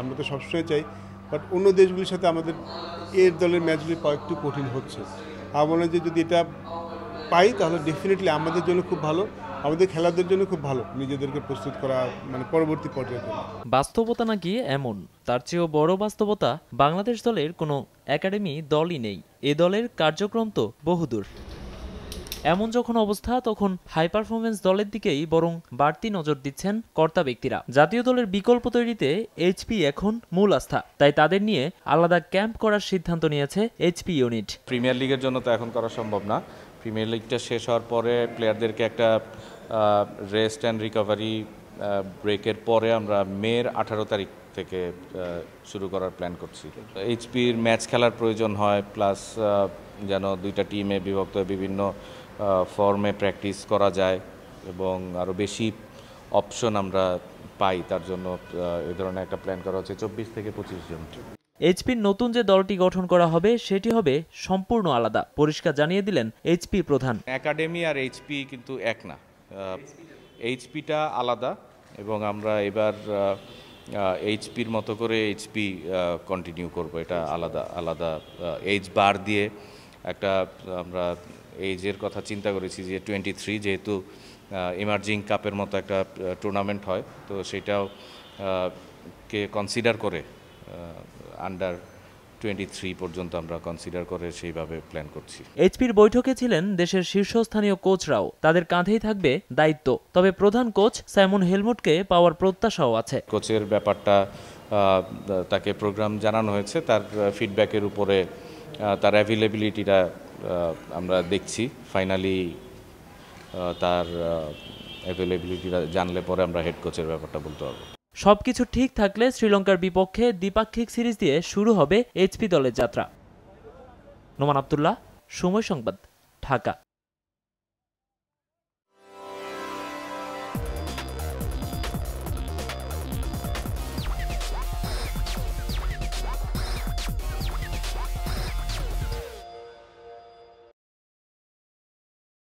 আমরা তো সবসময় চাই, বাট অন্য দেশগুলির সাথে আমাদের এর দলের ম্যাচগুলি পাওয়া একটু কঠিন হচ্ছে। আমার মনে হয় যে যদি এটা পাই তাহলে ডেফিনেটলি আমাদের জন্য খুব ভালো, আমাদের খেলাদের জন্য খুব ভালো, নিজেদেরকে প্রস্তুত করা মানে পরবর্তী পর্যায়ের জন্য। বাস্তবতা নাকি এমন, তার চেয়েও বড় বাস্তবতা বাংলাদেশ দলের কোনো একাডেমি দলই নেই। এ দলের কার্যক্রম তো বহুদূর। এমন যখন অবস্থা, তখন হাই পারফরমেন্স দলের দিকেই বরং বাড়তি নজর দিচ্ছেন কর্তা ব্যক্তিরা। জাতীয় দলের বিকল্প তৈরিতে এইচপি এখন মূল আস্থা, তাই তাদের নিয়ে আলাদা ক্যাম্প করার সিদ্ধান্ত নিয়েছে এইচপি ইউনিট। প্রিমিয়ার লিগের জন্য তো এখন করা সম্ভব না। প্রিমিয়ার লিগটা শেষ হওয়ার পরে প্লেয়ারদেরকে একটা রেস্ট অ্যান্ড রিকভারি ব্রেকের পরে আমরা মের 18 তারিখ থেকে শুরু করার প্ল্যান করছি। এইচপির ম্যাচ খেলার প্রয়োজন হয়, প্লাস যেন দুইটা টিমে বিভক্ত বিভিন্ন ফর্মে প্র্যাকটিস করা যায় এবং আরও বেশি অপশন আমরা পাই, তার জন্য এই ধরনের একটা প্ল্যান করা হচ্ছে 24 থেকে 25 জন। এইচপির নতুন যে দলটি গঠন করা হবে সেটি হবে সম্পূর্ণ আলাদা, পরিষ্কার জানিয়ে দিলেন এইচপি প্রধান। একাডেমি আর এইচপি কিন্তু এক না, এইচপিটা আলাদা এবং আমরা এবার এইচপির মতো করে এইচপি কন্টিনিউ করব। এটা আলাদা আলাদা এইজ বার দিয়ে একটা আমরা এইজের কথা চিন্তা করেছি যে 23, যেহেতু ইমার্জিং কাপের মতো একটা টুর্নামেন্ট হয়, তো সেটাও কে কনসিডার করে আন্ডার 23 পর্যন্ত আমরা কনসিডার করে সেইভাবে প্ল্যান করছি। এইচপির বৈঠকে ছিলেন দেশের শীর্ষস্থানীয় কোচরাও, তাদের কাঁধেই থাকবে দায়িত্ব। তবে প্রধান কোচ সাইমন হেলমুটকে পাওয়ার প্রত্যাশাও আছে। কোচের ব্যাপারটা তাকে প্রোগ্রাম জানানো হয়েছে, তার ফিডব্যাকের উপরে তার অ্যাভেলেবিলিটিটা আমরা দেখছি। ফাইনালি তার অ্যাভেলেবিলিটিটা জানলে পরে আমরা হেড কোচের ব্যাপারটা বলতে পারবো। সবকিছু ঠিক থাকলে শ্রীলঙ্কার বিপক্ষে দ্বিপাক্ষিক সিরিজ দিয়ে শুরু হবে এইচপি দলের যাত্রা। নোমান আব্দুল্লাহ, সময় সংবাদ, ঢাকা।